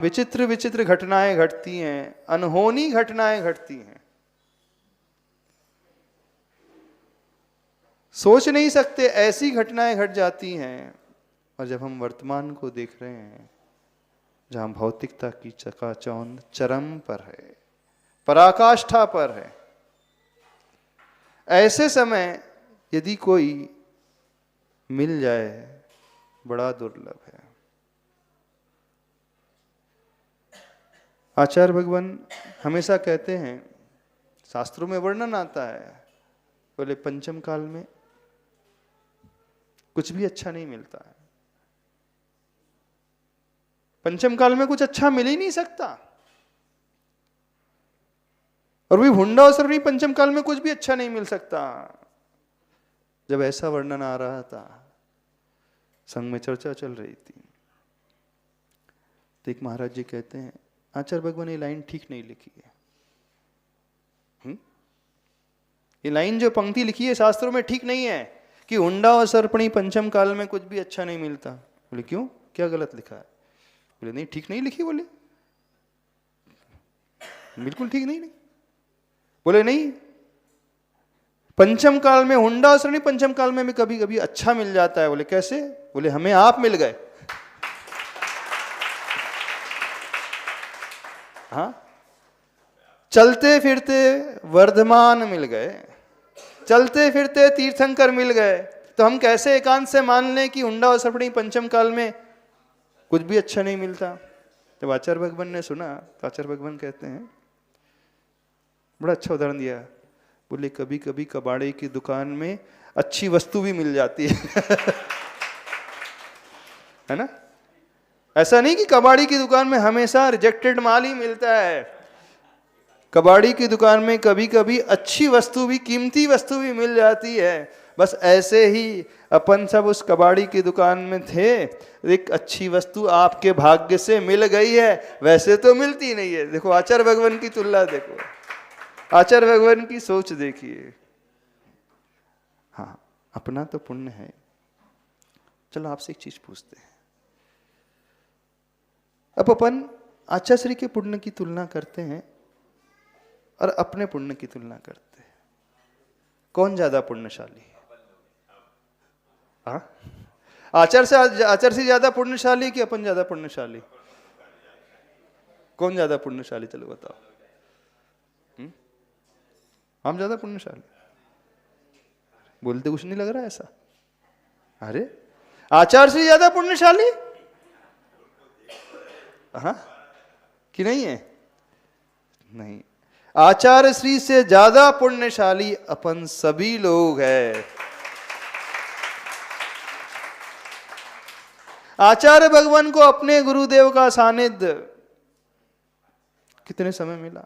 विचित्र विचित्र घटनाएं घटती हैं, अनहोनी घटनाएं घटती हैं, सोच नहीं सकते ऐसी घटनाएं घट जाती हैं। और जब हम वर्तमान को देख रहे हैं जहां भौतिकता की चकाचौंध चरम पर है, पराकाष्ठा पर है, ऐसे समय यदि कोई मिल जाए बड़ा दुर्लभ है। आचार्य भगवान हमेशा कहते हैं, शास्त्रों में वर्णन आता है, बोले पंचम काल में कुछ भी अच्छा नहीं मिलता है। पंचम काल में कुछ अच्छा मिल ही नहीं सकता। और भी हुंडा और सरणी पंचम काल में कुछ भी अच्छा नहीं मिल सकता। जब ऐसा वर्णन आ रहा था, संघ में चर्चा चल रही थी, तो एक महाराज जी कहते हैं, आचार्य भगवान ये लाइन ठीक नहीं लिखी है। ये लाइन जो पंक्ति लिखी है शास्त्रों में ठीक नहीं है कि हुंडा और सरपणी पंचम काल में कुछ भी अच्छा नहीं मिलता। बोले क्यों, क्या गलत लिखा है? बोले नहीं, ठीक नहीं लिखी। बोले बिल्कुल ठीक नहीं लिखी। बोले नहीं, पंचम काल में हुंडा और सरपणी पंचम काल में भी कभी कभी अच्छा मिल जाता है। बोले कैसे? बोले हमें आप मिल गए। हाँ, चलते फिरते वर्धमान मिल गए, चलते फिरते तीर्थंकर मिल गए, तो हम कैसे एकांत से मान लें कि हुंडा और सरपणी पंचम काल में कुछ भी अच्छा नहीं मिलता? जब आचार्य भगवान ने सुना तो आचार्य भगवान कहते हैं, बड़ा अच्छा उदाहरण दिया। बोले कभी कभी कबाड़े की दुकान में अच्छी वस्तु भी मिल जाती है ना? ऐसा नहीं कि कबाड़ी की दुकान में हमेशा रिजेक्टेड माल ही मिलता है। कबाड़ी की दुकान में कभी कभी अच्छी वस्तु भी, कीमती वस्तु भी मिल जाती है। बस ऐसे ही अपन सब उस कबाड़ी की दुकान में थे, एक अच्छी वस्तु आपके भाग्य से मिल गई है, वैसे तो मिलती नहीं है। देखो आचार्य भगवान की तुलना देखो, आचार्य भगवान की सोच देखिए। हाँ, अपना तो पुण्य है। चलो आपसे एक चीज पूछते हैं, अब अपन आचार्य श्री के पुण्य की तुलना करते हैं और अपने पुण्य की तुलना करते हैं, कौन ज्यादा पुण्यशाली है? आचार्य से ज्यादा पुण्यशाली कि अपन ज्यादा पुण्यशाली? कौन ज्यादा पुण्यशाली? चलो बताओ। हम ज्यादा पुण्यशाली? बोलते कुछ नहीं लग रहा है ऐसा? अरे आचार्य से ज्यादा पुण्यशाली? हाँ कि नहीं है? नहीं, आचार्य श्री से ज्यादा पुण्यशाली अपन सभी लोग हैं। आचार्य भगवान को अपने गुरुदेव का सानिध्य कितने समय मिला?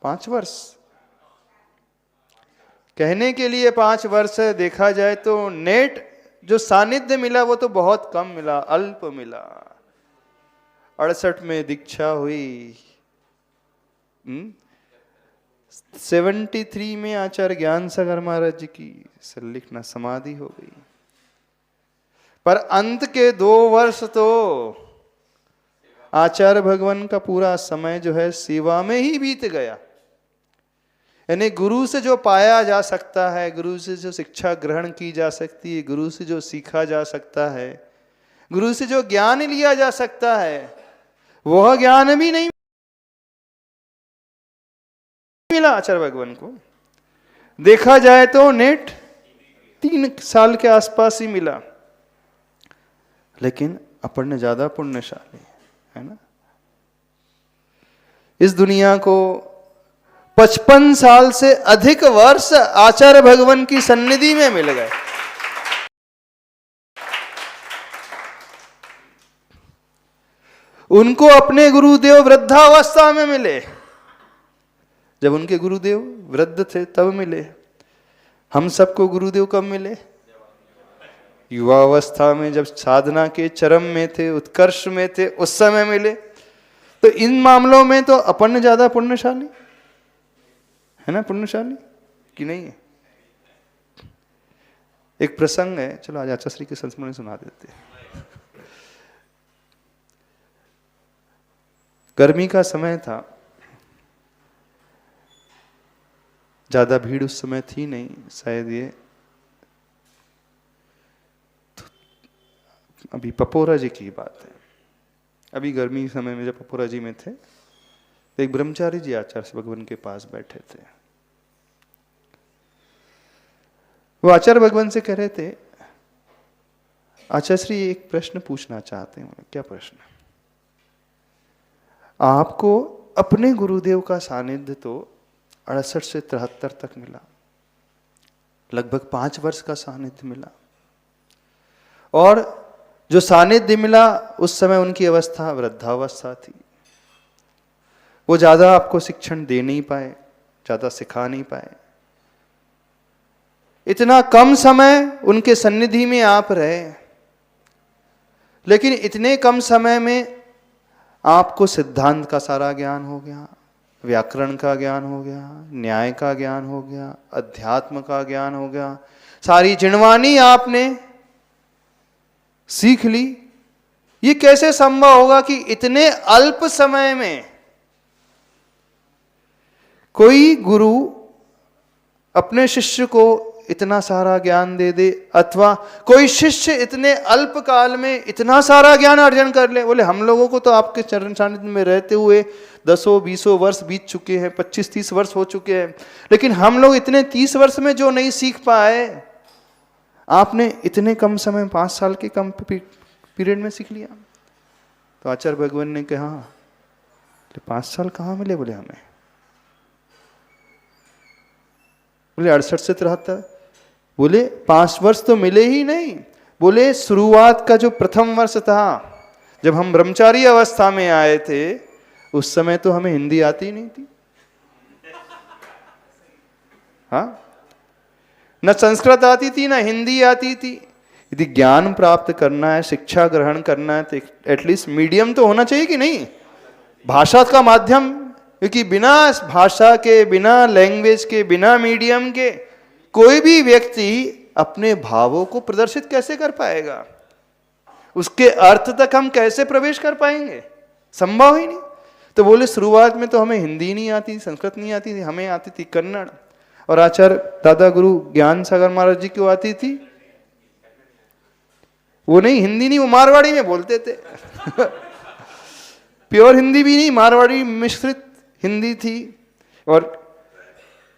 5 वर्ष। कहने के लिए 5 वर्ष है, देखा जाए तो नेट जो सानिध्य मिला वो तो बहुत कम मिला, अल्प मिला। 68 में दीक्षा हुई, 73 में आचार्य ज्ञान सागर महाराज जी की लिखना समाधि हो गई। पर अंत के 2 वर्ष तो आचार्य भगवान का पूरा समय जो है सेवा में ही बीत गया। यानी गुरु से जो पाया जा सकता है, गुरु से जो शिक्षा ग्रहण की जा सकती है, गुरु से जो सीखा जा सकता है, गुरु से जो ज्ञान लिया जा सकता है, वह ज्ञान भी नहीं मिला आचार्य भगवान को। देखा जाए तो नेट 3 साल के आसपास ही मिला। लेकिन अपन ने ज्यादा पुण्यशाली है ना? इस दुनिया को 55 साल से अधिक वर्ष आचार्य भगवान की सन्निधि में मिल गए। उनको अपने गुरुदेव वृद्धावस्था में मिले। जब उनके गुरुदेव वृद्ध थे तब मिले। हम सबको गुरुदेव कब मिले? युवावस्था में, जब साधना के चरम में थे, उत्कर्ष में थे, उस समय मिले। तो इन मामलों में तो अपन ज्यादा पुण्यशाली है ना? पुण्यशाली कि नहीं है? एक प्रसंग है, चलो आज आचार्य श्री के संस्मरण सुना देते हैं। गर्मी का समय था, ज्यादा भीड़ उस समय थी नहीं, शायद ये तो अभी पपोरा जी की बात है। अभी गर्मी समय में जब पपोरा जी में थे तो एक ब्रह्मचारी जी आचार्य भगवान के पास बैठे थे। वो आचार्य भगवान से कह रहे थे, आचार्य श्री एक प्रश्न पूछना चाहते हैं। क्या प्रश्न? आपको अपने गुरुदेव का सानिध्य तो 68 से 73 तक मिला, लगभग 5 वर्ष का सानिध्य मिला, और जो सानिध्य मिला उस समय उनकी अवस्था वृद्धावस्था थी। वो ज्यादा आपको शिक्षण दे नहीं पाए, ज्यादा सिखा नहीं पाए। इतना कम समय उनके सन्निधि में आप रहे, लेकिन इतने कम समय में आपको सिद्धांत का सारा ज्ञान हो गया, व्याकरण का ज्ञान हो गया, न्याय का ज्ञान हो गया, अध्यात्म का ज्ञान हो गया, सारी जिनवानी आपने सीख ली। ये कैसे संभव होगा कि इतने अल्प समय में कोई गुरु अपने शिष्य को इतना सारा ज्ञान दे दे, अथवा कोई शिष्य इतने अल्प काल में इतना सारा ज्ञान अर्जन कर ले? बोले हम लोगों को तो आपके चरण सानिध्य में रहते हुए 10-20 वर्ष बीत चुके हैं, 25-30 वर्ष हो चुके हैं, लेकिन हम लोग इतने 30 वर्ष में जो नहीं सीख पाए, आपने इतने कम समय 5 साल के कम पीरियड में सीख लिया। तो आचार्य भगवान ने कहा, 5 साल कहाँ मिले? बोले हमें, बोले 68 से 73। बोले 5 वर्ष तो मिले ही नहीं। बोले शुरुआत का जो प्रथम वर्ष था, जब हम ब्रह्मचारी अवस्था में आए थे, उस समय तो हमें हिंदी आती नहीं थी। हाँ, न संस्कृत आती थी, न हिंदी आती थी। यदि ज्ञान प्राप्त करना है, शिक्षा ग्रहण करना है, तो एटलीस्ट मीडियम तो होना चाहिए कि नहीं? भाषा का माध्यम, क्योंकि बिना भाषा के, बिना लैंग्वेज के, बिना मीडियम के कोई भी व्यक्ति अपने भावों को प्रदर्शित कैसे कर पाएगा? उसके अर्थ तक हम कैसे प्रवेश कर पाएंगे? संभव ही नहीं। तो बोले शुरुआत में तो हमें हिंदी नहीं आती, संस्कृत नहीं आती थी, हमें आती थी कन्नड़। और आचार्य दादा गुरु ज्ञान सागर महाराज जी को आती थी, वो नहीं, हिंदी नहीं, वो मारवाड़ी में बोलते थे। प्योर हिंदी भी नहीं, मारवाड़ी मिश्रित हिंदी थी, और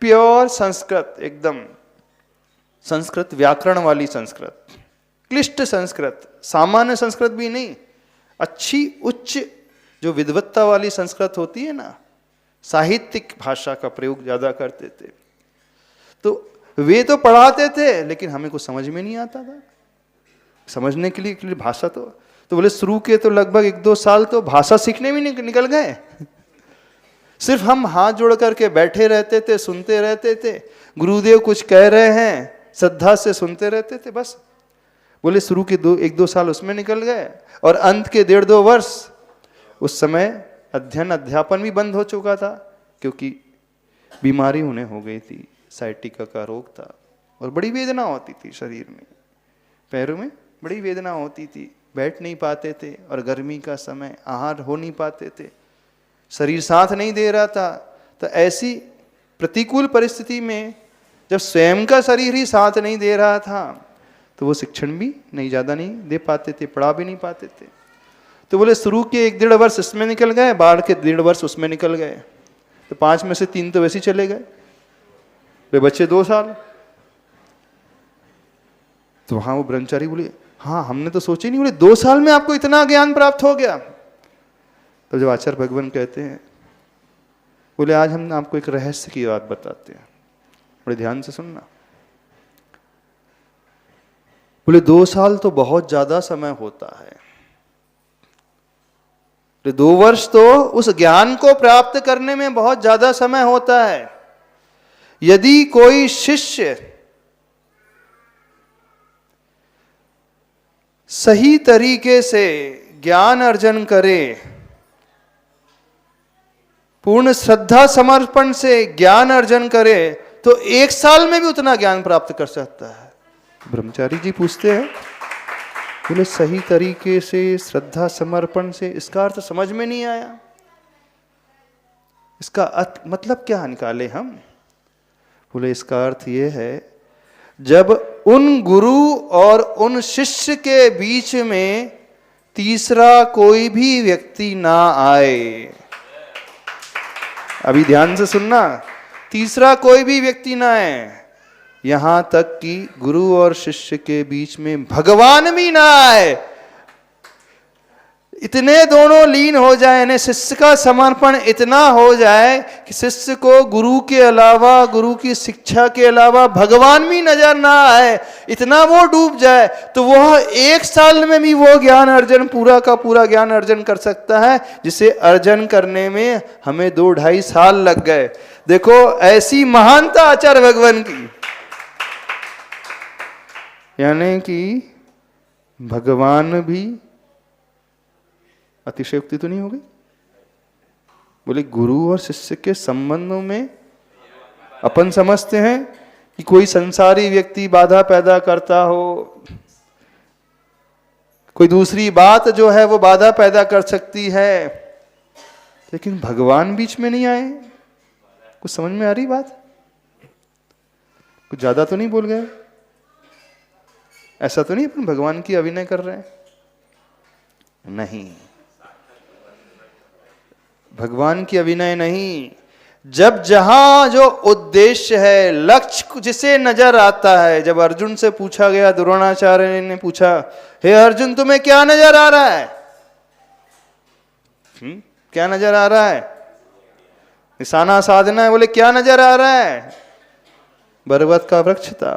प्योर संस्कृत, एकदम संस्कृत व्याकरण वाली संस्कृत, क्लिष्ट संस्कृत, सामान्य संस्कृत भी नहीं, अच्छी उच्च जो विद्वत्ता वाली संस्कृत होती है ना, साहित्यिक भाषा का प्रयोग ज्यादा करते थे। तो वे तो पढ़ाते थे, लेकिन हमें कुछ समझ में नहीं आता था। समझने के लिए भाषा तो बोले शुरू के तो लगभग 1-2 साल तो भाषा सीखने में निकल गए। सिर्फ हम हाथ जोड़ करके बैठे रहते थे, सुनते रहते थे, गुरुदेव कुछ कह रहे हैं, श्रद्धा से सुनते रहते थे बस। बोले शुरू के 1-2 साल उसमें निकल गए, और अंत के 1.5-2 वर्ष उस समय अध्ययन अध्यापन भी बंद हो चुका था, क्योंकि बीमारी उन्हें हो गई थी, साइटिका का रोग था, और बड़ी वेदना होती थी शरीर में, पैरों में बड़ी वेदना होती थी, बैठ नहीं पाते थे, और गर्मी का समय, आहार हो नहीं पाते थे, शरीर साथ नहीं दे रहा था। तो ऐसी प्रतिकूल परिस्थिति में जब स्वयं का शरीर ही साथ नहीं दे रहा था, तो वो शिक्षण भी नहीं, ज़्यादा नहीं दे पाते थे, पढ़ा भी नहीं पाते थे। तो बोले शुरू के 1-1.5 वर्ष इसमें निकल गए, बाद के 1.5 वर्ष उसमें निकल गए, तो 5 में से 3 तो वैसे ही चले गए, वे बच्चे 2 साल। तो वहाँ वो ब्रह्मचारी बोले, हाँ हमने तो सोचे नहीं। बोले 2 साल में आपको इतना ज्ञान प्राप्त हो गया? तो जब आचार्य भगवान कहते हैं, बोले आज हम आपको एक रहस्य की बात बताते हैं, बड़े ध्यान से सुनना। बोले 2 साल तो बहुत ज्यादा समय होता है, 2 वर्ष तो उस ज्ञान को प्राप्त करने में बहुत ज्यादा समय होता है। यदि कोई शिष्य सही तरीके से ज्ञान अर्जन करे, पूर्ण श्रद्धा समर्पण से ज्ञान अर्जन करे, तो 1 साल में भी उतना ज्ञान प्राप्त कर सकता है। ब्रह्मचारी जी पूछते हैं, बोले सही तरीके से श्रद्धा समर्पण से, इसका अर्थ समझ में नहीं आया। इसका मतलब क्या निकाले हम? बोले इसका अर्थ ये है, जब उन गुरु और उन शिष्य के बीच में तीसरा कोई भी व्यक्ति ना आए। अभी ध्यान से सुनना, तीसरा कोई भी व्यक्ति ना आए, यहां तक कि गुरु और शिष्य के बीच में भगवान भी ना आए। इतने दोनों लीन हो जाए, यानी शिष्य का समर्पण इतना हो जाए कि शिष्य को गुरु के अलावा, गुरु की शिक्षा के अलावा भगवान भी नजर ना आए, इतना वो डूब जाए, तो वह 1 साल में भी वो ज्ञान अर्जन, पूरा का पूरा ज्ञान अर्जन कर सकता है, जिसे अर्जन करने में हमें 2-2.5 साल लग गए। देखो ऐसी महानता आचार्य भगवान की, यानी कि भगवान भी, अतिशयोक्ति तो नहीं हो गई? बोले गुरु और शिष्य के संबंधों में अपन समझते हैं कि कोई संसारी व्यक्ति बाधा पैदा करता हो, कोई दूसरी बात जो है वो बाधा पैदा कर सकती है, लेकिन भगवान बीच में नहीं आए। कुछ समझ में आ रही बात? कुछ ज्यादा तो नहीं बोल गए? ऐसा तो नहीं अपन भगवान की अभिनय कर रहे हैं? नहीं, भगवान की अभिनय नहीं। जब जहां जो उद्देश्य है, लक्ष्य जिसे नजर आता है, जब अर्जुन से पूछा गया, द्रोणाचार्य ने पूछा, हे अर्जुन तुम्हें क्या नजर आ रहा है? क्या नजर आ रहा है? निशाना साधना है। बोले क्या नजर आ रहा है? बरगद का वृक्ष था,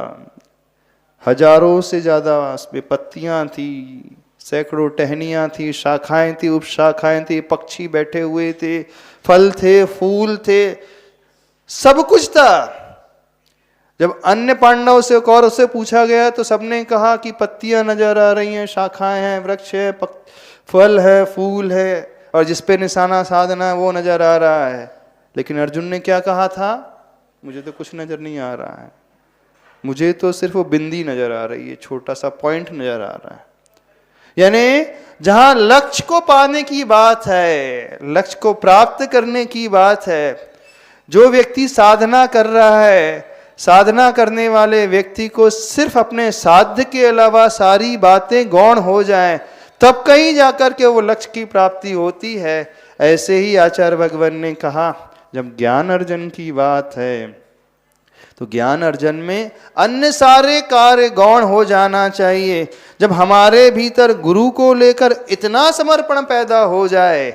हजारों से ज्यादा उसमें पत्तियां थी, सैकड़ों टहनियां थी, शाखाएं थी, उपशाखाएं थी, पक्षी बैठे हुए थे, फल थे, फूल थे, सब कुछ था। जब अन्य पांडवों से और से पूछा गया तो सबने कहा कि पत्तियां नजर आ रही हैं, शाखाएं हैं, वृक्ष है, फल है, फूल है, और जिस पे निशाना साधना है वो नजर आ रहा है। लेकिन अर्जुन ने क्या कहा था? मुझे तो कुछ नजर नहीं आ रहा है, मुझे तो सिर्फ वो बिंदी नजर आ रही है, छोटा सा पॉइंट नजर आ रहा है। यानी जहां लक्ष्य को पाने की बात है, लक्ष्य को प्राप्त करने की बात है, जो व्यक्ति साधना कर रहा है, साधना करने वाले व्यक्ति को सिर्फ अपने साध्य के अलावा सारी बातें गौण हो जाएं, तब कहीं जाकर के वो लक्ष्य की प्राप्ति होती है। ऐसे ही आचार्य भगवान ने कहा, जब ज्ञान अर्जन की बात है तो ज्ञान अर्जन में अन्य सारे कार्य गौण हो जाना चाहिए। जब हमारे भीतर गुरु को लेकर इतना समर्पण पैदा हो जाए,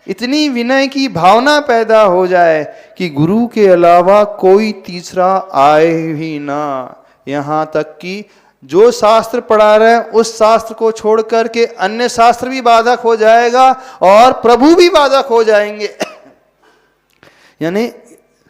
इतनी विनय की भावना पैदा हो जाए कि गुरु के अलावा कोई तीसरा आए ही ना, यहाँ तक कि जो शास्त्र पढ़ा रहे हैं उस शास्त्र को छोड़ करके अन्य शास्त्र भी बाधक हो जाएगा और प्रभु भी बाधक हो जाएंगे। यानी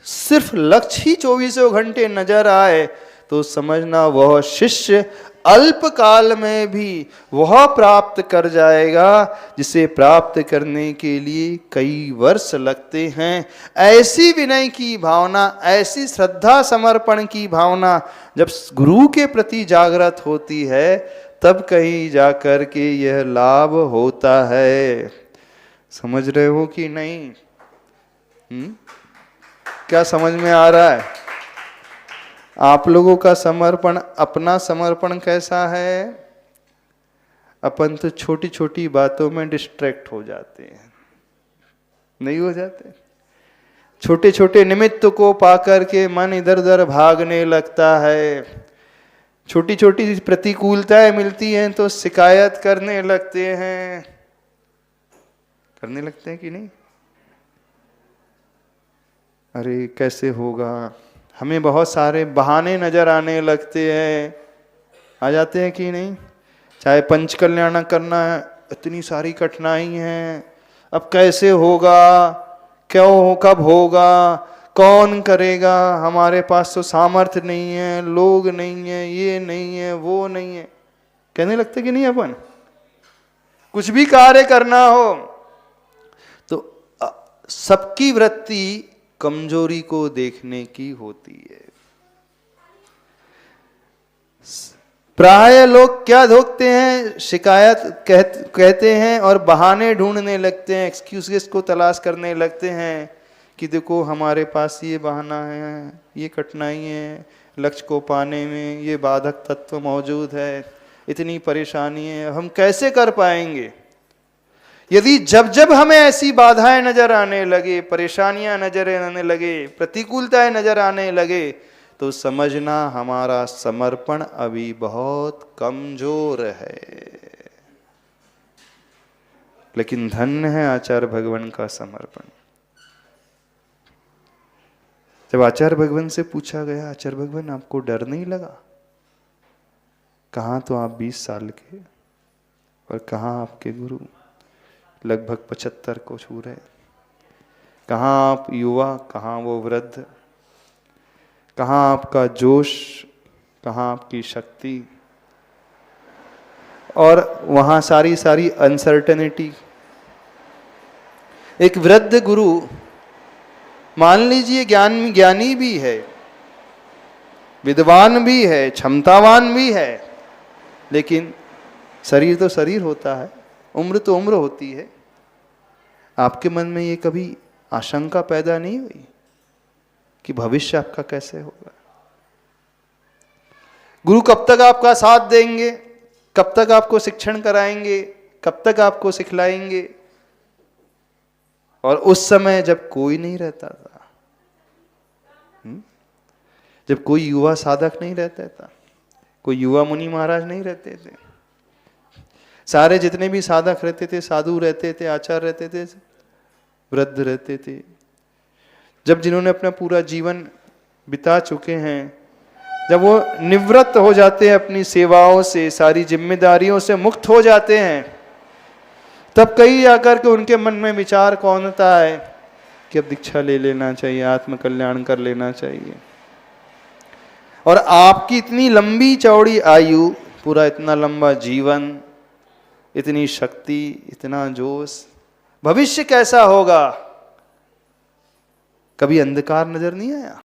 सिर्फ लक्ष्य ही 24 घंटे नजर आए तो समझना वह शिष्य अल्प काल में भी वह प्राप्त कर जाएगा जिसे प्राप्त करने के लिए कई वर्ष लगते हैं। ऐसी विनय की भावना, ऐसी श्रद्धा समर्पण की भावना जब गुरु के प्रति जागृत होती है तब कहीं जाकर के यह लाभ होता है। समझ रहे हो कि नहीं? क्या समझ में आ रहा है? आप लोगों का समर्पण, अपना समर्पण कैसा है? अपन तो छोटी छोटी बातों में डिस्ट्रैक्ट हो जाते हैं, नहीं हो जाते? छोटे छोटे निमित्त को पाकर के मन इधर उधर भागने लगता है, छोटी छोटी प्रतिकूलताएं मिलती हैं तो शिकायत करने लगते हैं। करने लगते हैं कि नहीं? अरे कैसे होगा, हमें बहुत सारे बहाने नजर आने लगते हैं, आ जाते हैं कि नहीं? चाहे पंच कल्याण करना है, इतनी सारी कठिनाई हैं, अब कैसे होगा, क्यों, कब होगा, कौन करेगा, हमारे पास तो सामर्थ्य नहीं है, लोग नहीं है, ये नहीं है, वो नहीं है। कहने लगते कि नहीं? अपन कुछ भी कार्य करना हो तो सबकी वृत्ति कमजोरी को देखने की होती है। प्राय लोग क्या धोखते हैं, शिकायत कहते हैं और बहाने ढूंढने लगते हैं, एक्सक्यूजेस को तलाश करने लगते हैं कि देखो हमारे पास ये बहाना है, ये कठिनाई है, लक्ष्य को पाने में ये बाधक तत्व मौजूद है, इतनी परेशानी है, हम कैसे कर पाएंगे। यदि जब जब हमें ऐसी बाधाएं नजर आने लगे, परेशानियां नजर आने लगे, प्रतिकूलताएं नजर आने लगे, तो समझना हमारा समर्पण अभी बहुत कमजोर है। लेकिन धन्य है आचार्य भगवान का समर्पण। जब आचार्य भगवान से पूछा गया, आचार्य भगवान आपको डर नहीं लगा? कहाँ तो आप 20 साल के और कहाँ आपके गुरु लगभग 75 को छू रहे। कहाँ आप युवा, कहाँ वो वृद्ध, कहाँ आपका जोश, कहाँ आपकी शक्ति, और वहाँ सारी सारी अनसर्टेनिटी। एक वृद्ध गुरु मान लीजिए ज्ञानी भी है, विद्वान भी है, क्षमतावान भी है, लेकिन शरीर तो शरीर होता है, उम्र तो उम्र होती है। आपके मन में ये कभी आशंका पैदा नहीं हुई कि भविष्य आपका कैसे होगा? गुरु कब तक आपका साथ देंगे, कब तक आपको शिक्षण कराएंगे, कब तक आपको सिखलाएंगे? और उस समय जब कोई नहीं रहता था, जब कोई युवा साधक नहीं रहता था, कोई युवा मुनि महाराज नहीं रहते थे, सारे जितने भी साधक रहते थे, साधु रहते थे, आचार्य रहते थे, वृद्ध रहते थे, जब जिन्होंने अपना पूरा जीवन बिता चुके हैं, जब वो निवृत्त हो जाते हैं अपनी सेवाओं से, सारी जिम्मेदारियों से मुक्त हो जाते हैं, तब कहीं आकर के उनके मन में विचार कौन आता है कि अब दीक्षा ले लेना चाहिए, आत्मकल्याण कर लेना चाहिए। और आपकी इतनी लंबी चौड़ी आयु, पूरा इतना लंबा जीवन, इतनी शक्ति, इतना जोश, भविष्य कैसा होगा? कभी अंधकार नजर नहीं आया?